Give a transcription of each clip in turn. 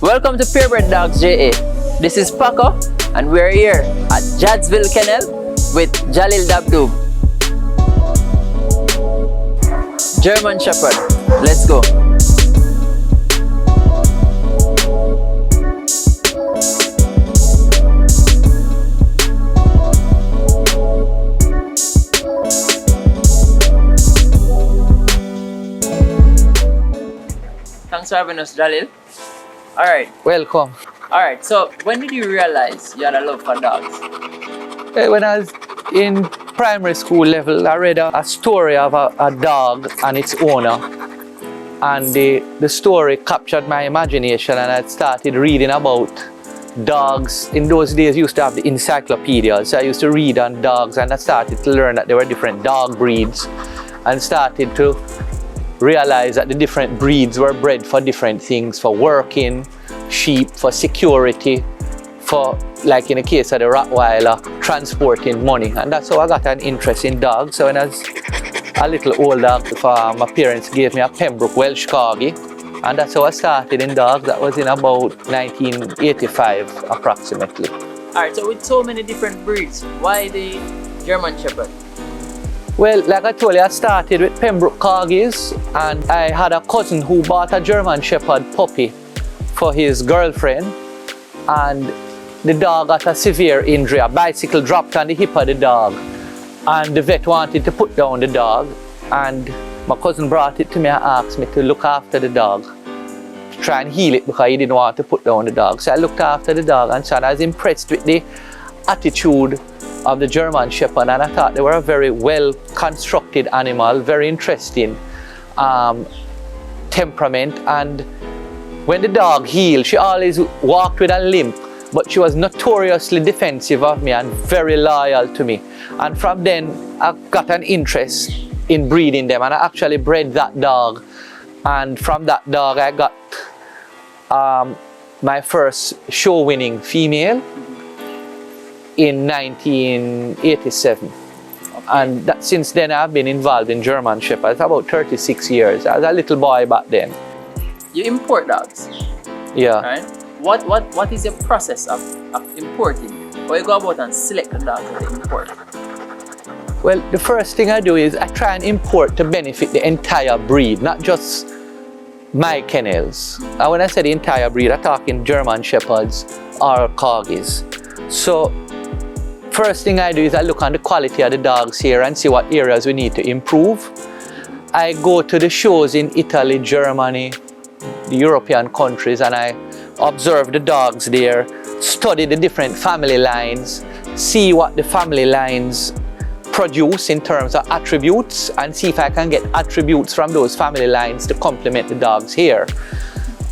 Welcome to Purebred Dogs JA. This is Paco, and we're here at Jahlil Kennel with Jahlil Dabdoub. German Shepherd. Let's go. Thanks for having us, Jahlil. Alright. Welcome. Alright, so when did you realize you had a love for dogs? When I was in primary school level, I read a story of a dog and its owner. And the story captured my imagination, and I started reading about dogs. In those days, you used to have the encyclopedias. So I used to read on dogs, and I started to learn that there were different dog breeds, and started to realize that the different breeds were bred for different things, for working, sheep, for security, for, like in the case of the Rottweiler, transporting money. And that's how I got an interest in dogs. So when I was a little older, my parents gave me a Pembroke Welsh Corgi, and that's how I started in dogs. That was in about 1985 approximately. Alright, so with so many different breeds, why the German Shepherd? Well, like I told you, I started with Pembroke Corgis, and I had a cousin who bought a German Shepherd puppy for his girlfriend, and the dog got a severe injury. A bicycle dropped on the hip of the dog, and the vet wanted to put down the dog, and my cousin brought it to me and asked me to look after the dog, to try and heal it, because he didn't want to put down the dog. So I looked after the dog, and so I was impressed with the attitude of the German Shepherd, and I thought they were a very well constructed animal, very interesting temperament. And when the dog healed, she always walked with a limp, but she was notoriously defensive of me and very loyal to me. And from then I got an interest in breeding them, and I actually bred that dog, and from that dog I got my first show winning female in 1987. Okay. And since then I've been involved in German Shepherds about 36 years. I was a little boy back then. You import dogs? Yeah. Right? What is your process of importing? How you go about and select the dogs that you import? Well, the first thing I do is I try and import to benefit the entire breed, not just my kennels. And when I say the entire breed, I'm talking German Shepherds or Corgis. So first thing I do is I look on the quality of the dogs here and see what areas we need to improve. I go to the shows in Italy, Germany, the European countries, and I observe the dogs there, study the different family lines, see what the family lines produce in terms of attributes, and see if I can get attributes from those family lines to complement the dogs here.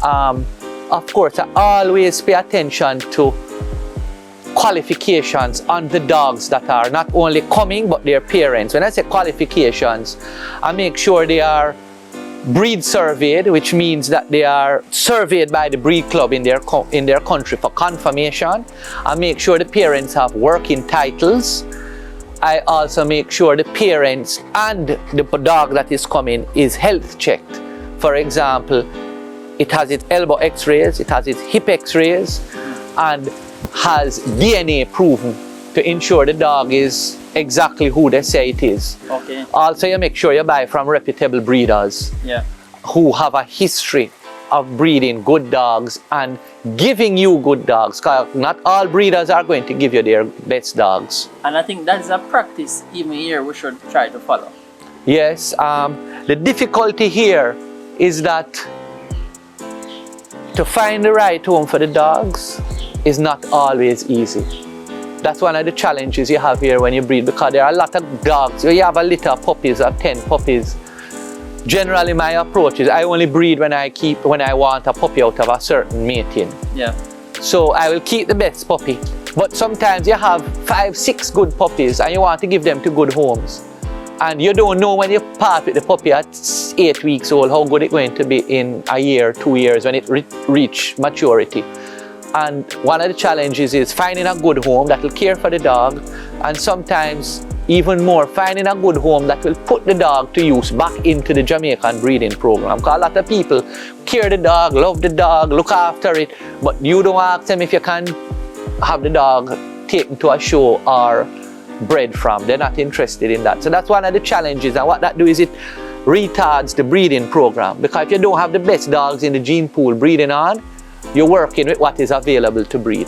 Of course, I always pay attention to qualifications on the dogs that are not only coming but their parents. When I say qualifications, I make sure they are breed surveyed, which means that they are surveyed by the breed club in their country for confirmation. I make sure the parents have working titles. I also make sure the parents and the dog that is coming is health checked. For example, it has its elbow x-rays, it has its hip x-rays, and has DNA proven to ensure the dog is exactly who they say it is. Okay. Also, you make sure you buy from reputable breeders, yeah, who have a history of breeding good dogs and giving you good dogs, because not all breeders are going to give you their best dogs. And I think that is a practice even here we should try to follow. Yes, the difficulty here is that to find the right home for the dogs is not always easy. That's one of the challenges you have here when you breed, because there are a lot of dogs. You have a litter of puppies or 10 puppies. Generally, my approach is I only breed when I want a puppy out of a certain mating. Yeah. So I will keep the best puppy. But sometimes you have 5, 6 good puppies and you want to give them to good homes. And you don't know when you part with the puppy at 8 weeks old how good it's going to be in a year, 2 years when it reach maturity. And one of the challenges is finding a good home that will care for the dog, and sometimes even more, finding a good home that will put the dog to use back into the Jamaican breeding program. Because a lot of people care the dog, love the dog, look after it, but you don't ask them if you can have the dog taken to a show or bred from. They're not interested in that. So that's one of the challenges, and what that do is it retards the breeding program, because if you don't have the best dogs in the gene pool breeding on, you're working with what is available to breed.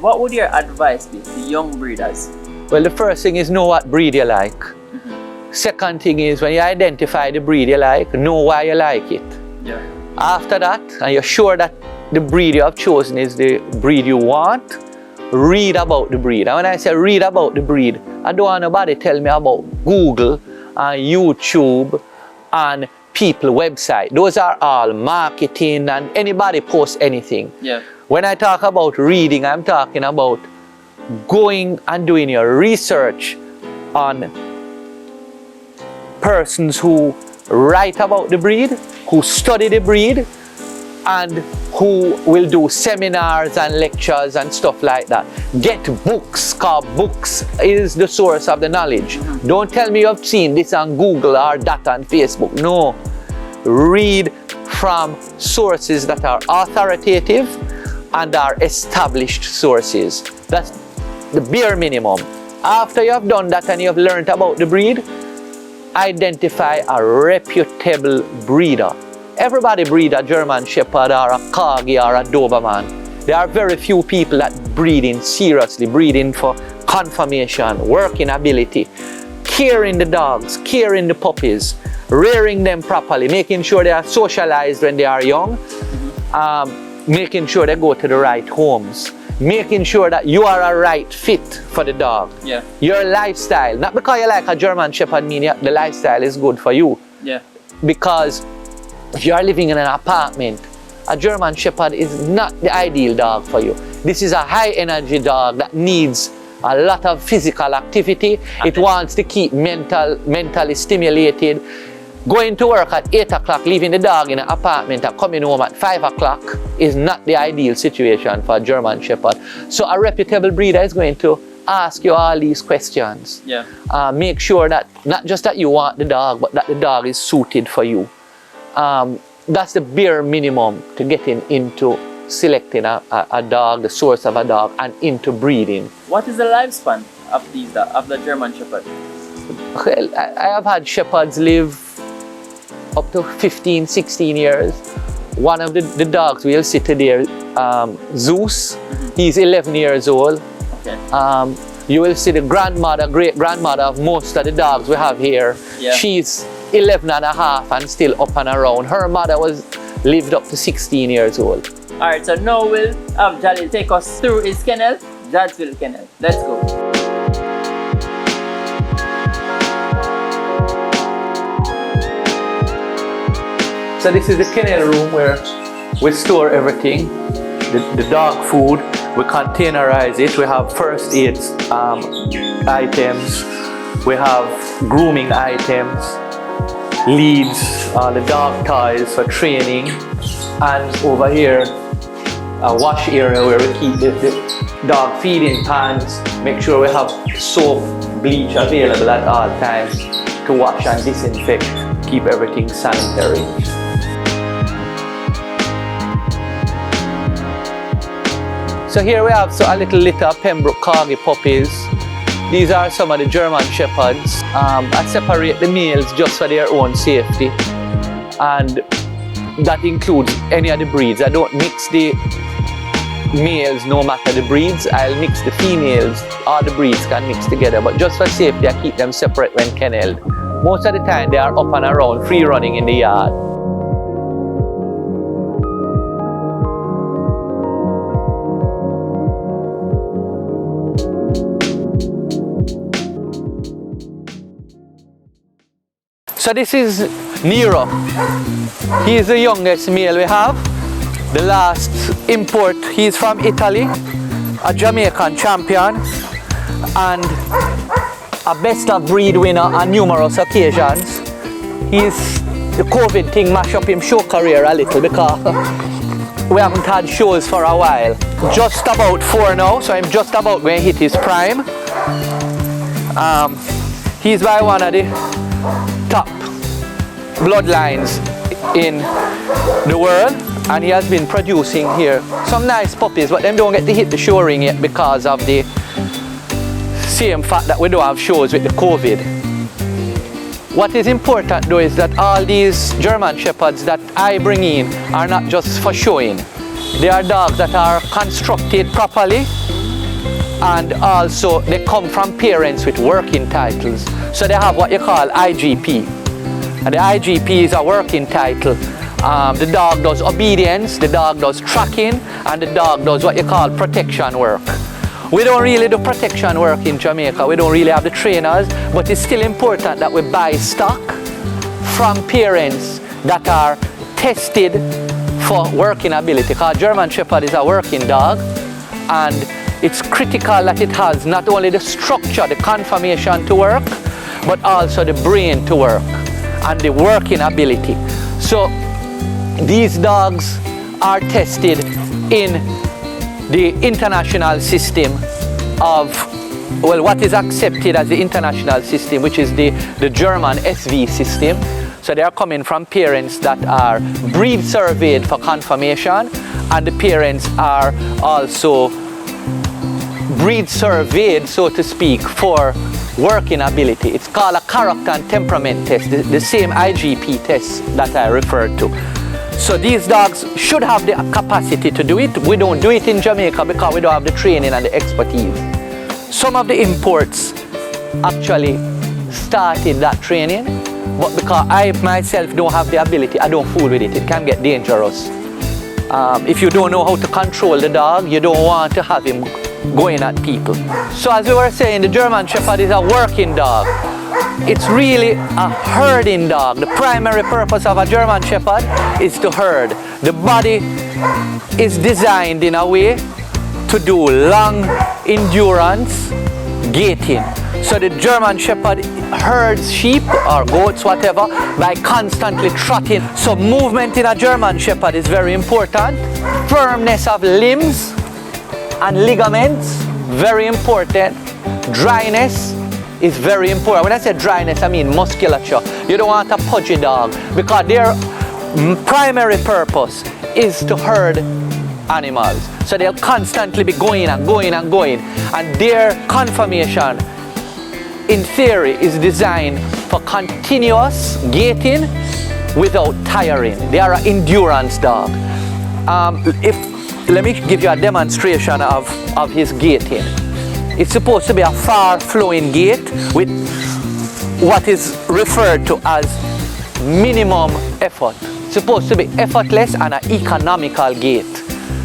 What would your advice be to young breeders? Well, the first thing is know what breed you like. Second thing is, when you identify the breed you like, know why you like it. Yeah. After that, and you're sure that the breed you have chosen is the breed you want, read about the breed. And when I say read about the breed, I don't want nobody tell me about Google and YouTube and people website. Those are all marketing, and anybody posts anything. Yeah. When I talk about reading, I'm talking about going and doing your research on persons who write about the breed, who study the breed, and who will do seminars and lectures and stuff like that. Get books, because books is the source of the knowledge. Don't tell me you've seen this on Google or that on Facebook. No. Read from sources that are authoritative and are established sources. That's the bare minimum. After you have done that and you have learned about the breed, identify a reputable breeder. Everybody breed a German Shepherd or a Corgi or a Doberman. There are very few people that breeding seriously, breeding for conformation, working ability, caring the dogs, caring the puppies, rearing them properly, making sure they are socialized when they are young, making sure they go to the right homes, making sure that you are a right fit for the dog. Yeah. Your lifestyle, not because you like a German Shepherd mean the lifestyle is good for you. Yeah. Because if you are living in an apartment, a German Shepherd is not the ideal dog for you. This is a high energy dog that needs a lot of physical activity. It wants to keep mentally stimulated. Going to work at 8 o'clock, leaving the dog in an apartment and coming home at 5 o'clock is not the ideal situation for a German Shepherd. So a reputable breeder is going to ask you all these questions. Yeah. Make sure that not just that you want the dog, but that the dog is suited for you. That's the bare minimum to getting into selecting a dog, the source of a dog, and into breeding. What is the lifespan of the German Shepherd? Well, I have had Shepherds live up to 15, 16 years. One of the dogs we'll see today, Zeus, he's 11 years old. Okay. You will see the grandmother, great-grandmother of most of the dogs we have here. Yeah. She's 11 and a half and still up and around. Her mother lived up to 16 years old. Alright, so now we'll have Jahlil take us through his kennel, Jadsville Kennel. Let's go. So this is the kennel room where we store everything. The dog food, we containerize it. We have first aid items. We have grooming items, leads, the dog toys for training. And over here, a wash area where we keep the dog feeding pans. Make sure we have soap, bleach available at all times to wash and disinfect, keep everything sanitary. So here we have a little litter of Pembroke Corgi puppies. These are some of the German Shepherds. I separate the males just for their own safety. And that includes any of the breeds. I don't mix the males no matter the breeds. I'll mix the females. All the breeds can mix together. But just for safety, I keep them separate when kennelled. Most of the time they are up and around, free running in the yard. So this is Nero. He is the youngest male we have. The last import, he's from Italy, a Jamaican champion, and a best of breed winner on numerous occasions. The COVID thing mashed up his show career a little because we haven't had shows for a while. Just about 4 now, so I'm just about going to hit his prime. He's by one of the top bloodlines in the world, and he has been producing here some nice puppies, but them don't get to hit the show ring yet because of the same fact that we don't have shows with the COVID. What is important though is that all these German Shepherds that I bring in are not just for showing. They are dogs that are constructed properly, and also they come from parents with working titles. So they have what you call IGP. And the IGP is a working title. The dog does obedience, the dog does tracking, and the dog does what you call protection work. We don't really do protection work in Jamaica. We don't really have the trainers, but it's still important that we buy stock from parents that are tested for working ability. Because German Shepherd is a working dog, and it's critical that it has not only the structure, the conformation to work, but also the brain to work and the working ability. So these dogs are tested in the international system of, well, what is accepted as the international system, which is the German SV system. So they are coming from parents that are breed surveyed for conformation, and the parents are also breed surveyed, so to speak, for working ability. It's called a character and temperament test, the same IGP test that I referred to. So these dogs should have the capacity to do it. We don't do it in Jamaica because we don't have the training and the expertise. Some of the imports actually started that training, but because I myself don't have the ability, I don't fool with it. It can get dangerous. If you don't know how to control the dog, you don't want to have him going at people. So as we were saying, the German Shepherd is a working dog. It's really a herding dog. The primary purpose of a German Shepherd is to herd. The body is designed in a way to do long endurance gaiting. So the German Shepherd herds sheep or goats, whatever, by constantly trotting. So movement in a German Shepherd is very important. Firmness of limbs and ligaments, very important. Dryness is very important. When I say dryness, I mean musculature. You don't want a pudgy dog because their primary purpose is to herd animals. So they'll constantly be going and going and going. And their conformation, in theory, is designed for continuous gaiting without tiring. They are an endurance dog. Let me give you a demonstration of his gaiting. It's supposed to be a far-flowing gait with what is referred to as minimum effort. It's supposed to be effortless and an economical gait.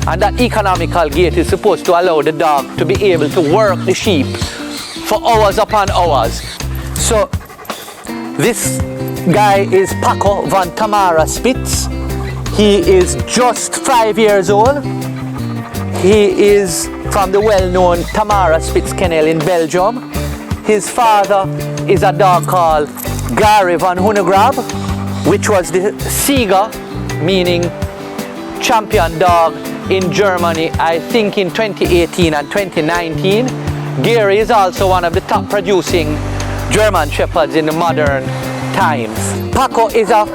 And that economical gait is supposed to allow the dog to be able to work the sheep for hours upon hours. So this guy is Paco van Tamara Spitz. He is just 5 years old. He is from the well-known Tamara Spitz Kennel in Belgium. His father is a dog called Gary van Hunnegrab, which was the Sieger, meaning champion dog in Germany, I think in 2018 and 2019. Gary is also one of the top producing German Shepherds in the modern times. Paco is a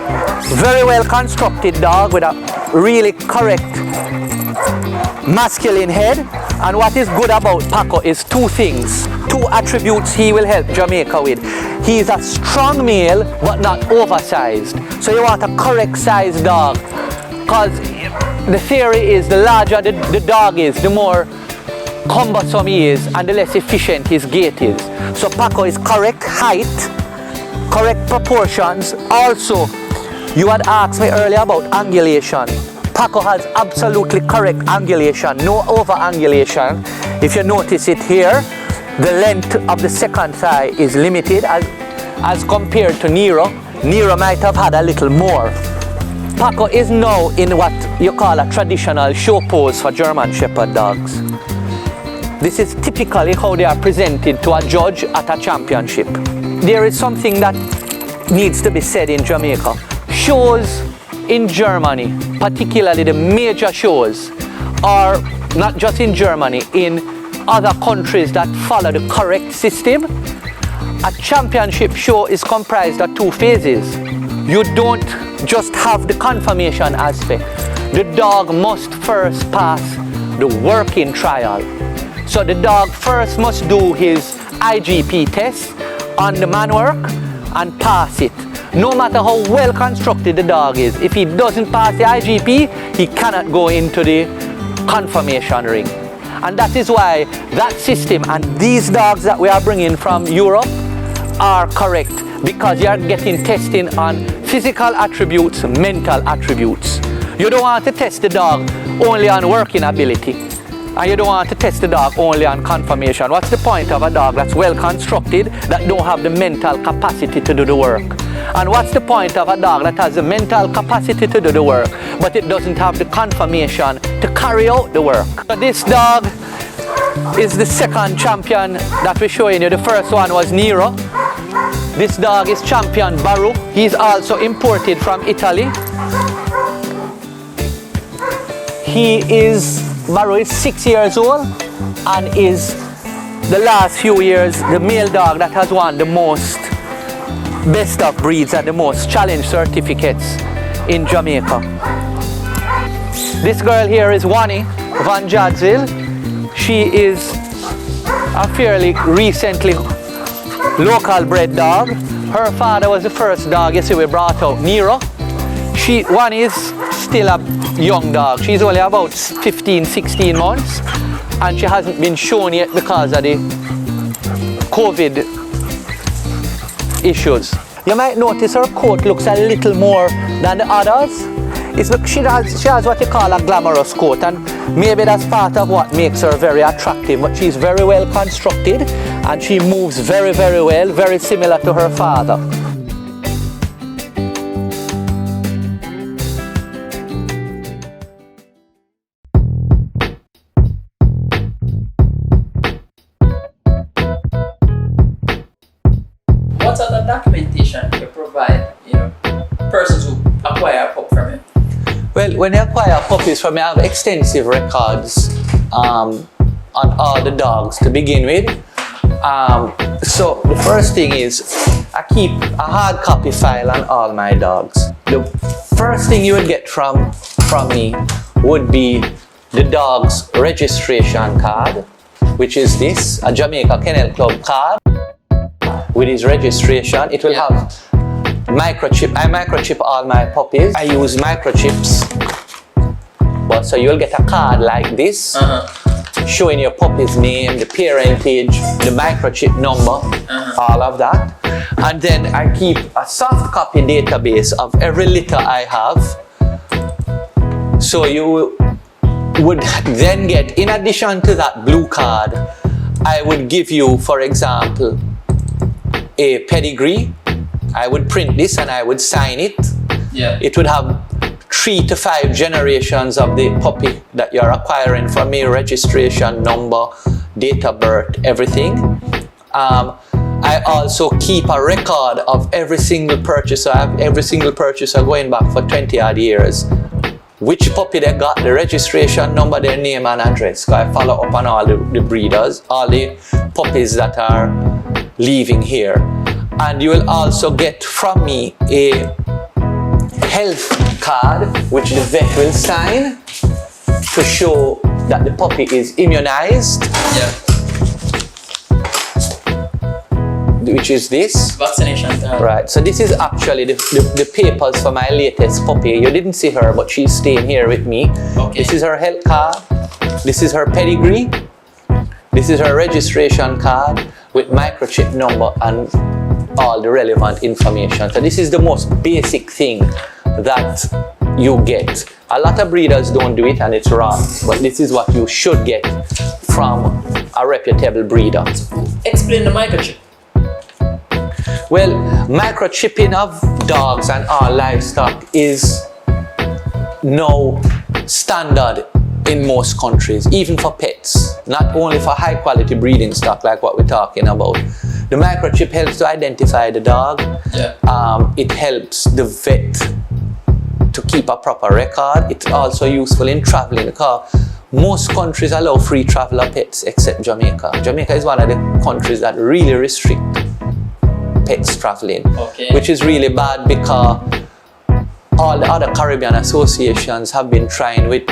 very well constructed dog with a really correct masculine head, and what is good about Paco is two things, two attributes he will help Jamaica with. He is a strong male but not oversized, so you want a correct sized dog, because the theory is the larger the dog is, the more cumbersome he is and the less efficient his gait is. So Paco is correct height, correct proportions. Also, you had asked me earlier about angulation. Paco has absolutely correct angulation, no over angulation. If you notice it here, the length of the second thigh is limited as compared to Nero. Nero might have had a little more. Paco is now in what you call a traditional show pose for German Shepherd dogs. This is typically how they are presented to a judge at a championship. There is something that needs to be said in Jamaica. Shows in Germany, particularly the major shows, are not just in Germany, in other countries that follow the correct system, a championship show is comprised of two phases. You don't just have the confirmation aspect. The dog must first pass the working trial. So the dog first must do his IGP test on the man work and pass it. No matter how well constructed the dog is, if he doesn't pass the IGP, he cannot go into the confirmation ring. And that is why that system and these dogs that we are bringing from Europe are correct, because you are getting testing on physical attributes, mental attributes. You don't want to test the dog only on working ability, and you don't want to test the dog only on confirmation. What's the point of a dog that's well constructed that don't have the mental capacity to do the work? And what's the point of a dog that has the mental capacity to do the work but it doesn't have the confirmation to carry out the work? So this dog is the second champion that we're showing you. The first one was Nero. This dog is champion Baru. He's also imported from Italy. Baru is 6 years old and is the last few years the male dog that has won the most best of breeds and the most challenge certificates in Jamaica. This girl here is Wani van Jahlil. She is a fairly recently local bred dog. Her father was the first dog you see we brought out, Nero. Wani is still a young dog. She's only about 15, 16 months and she hasn't been shown yet because of the COVID issues. You might notice her coat looks a little more than the others. She has what you call a glamorous coat, and maybe that's part of what makes her very attractive, but she's very well constructed and she moves very, very well, very similar to her father. What other documentation you provide, persons who acquire a pup from you? Well, when you acquire puppies from me, I have extensive records on all the dogs to begin with. So the first thing is I keep a hard copy file on all my dogs. The first thing you would get from me would be the dog's registration card, which is this, a Jamaica Kennel Club card with his registration. It will have microchip. I microchip all my puppies. I use microchips. So you'll get a card like this, showing your puppy's name, the parentage, the microchip number, all of that. And then I keep a soft copy database of every litter I have. So you would then get, in addition to that blue card, I would give you, for example, a pedigree. I would print this and I would sign it. Yeah. It would have 3 to 5 generations of the puppy that you're acquiring from me, registration number, date of birth, everything. I also keep a record of every single purchaser. I have every single purchaser going back for 20 odd years. Which puppy they got, the registration number, their name and address. So I follow up on all the breeders, all the puppies that are leaving here. And you will also get from me a health card which the vet will sign to show that the puppy is immunized. Yeah. Which is this. Vaccination card. Right, so this is actually the papers for my latest puppy. You didn't see her, but she's staying here with me. Okay. This is her health card. This is her pedigree. This is her registration card with microchip number and all the relevant information. So this is the most basic thing that you get. A lot of breeders don't do it and it's wrong, but this is what you should get from a reputable breeder. Explain the microchip. Well, microchipping of dogs and all livestock is now standard in most countries, even for pets, not only for high quality breeding stock like what we're talking about. The microchip helps to identify the dog. Yeah. It helps the vet to keep a proper record. It's also useful in traveling because most countries allow free travel of pets except Jamaica. Jamaica is one of the countries that really restrict pets traveling, Okay. which is really bad because all the other Caribbean associations have been trying with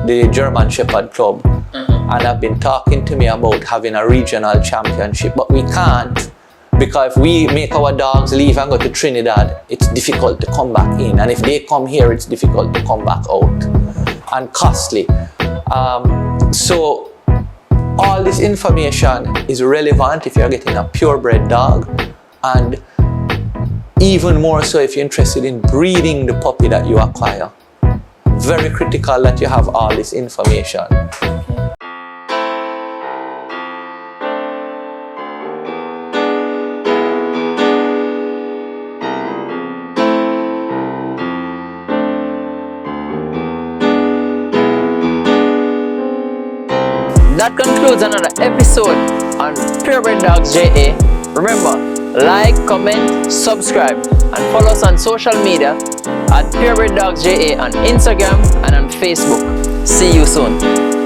the German Shepherd Club and have been talking to me about having a regional championship, but we can't, because if we make our dogs leave and go to Trinidad, it's difficult to come back in, and if they come here, it's difficult to come back out, and costly. So all this information is relevant if you're getting a purebred dog, and even more so if you're interested in breeding the puppy that you acquire. Very critical that you have all this information. That concludes another episode on Purebred Dogs JA. Remember, like, comment, subscribe, and follow us on social media at Purebred Dogs JA on Instagram and on Facebook. See you soon.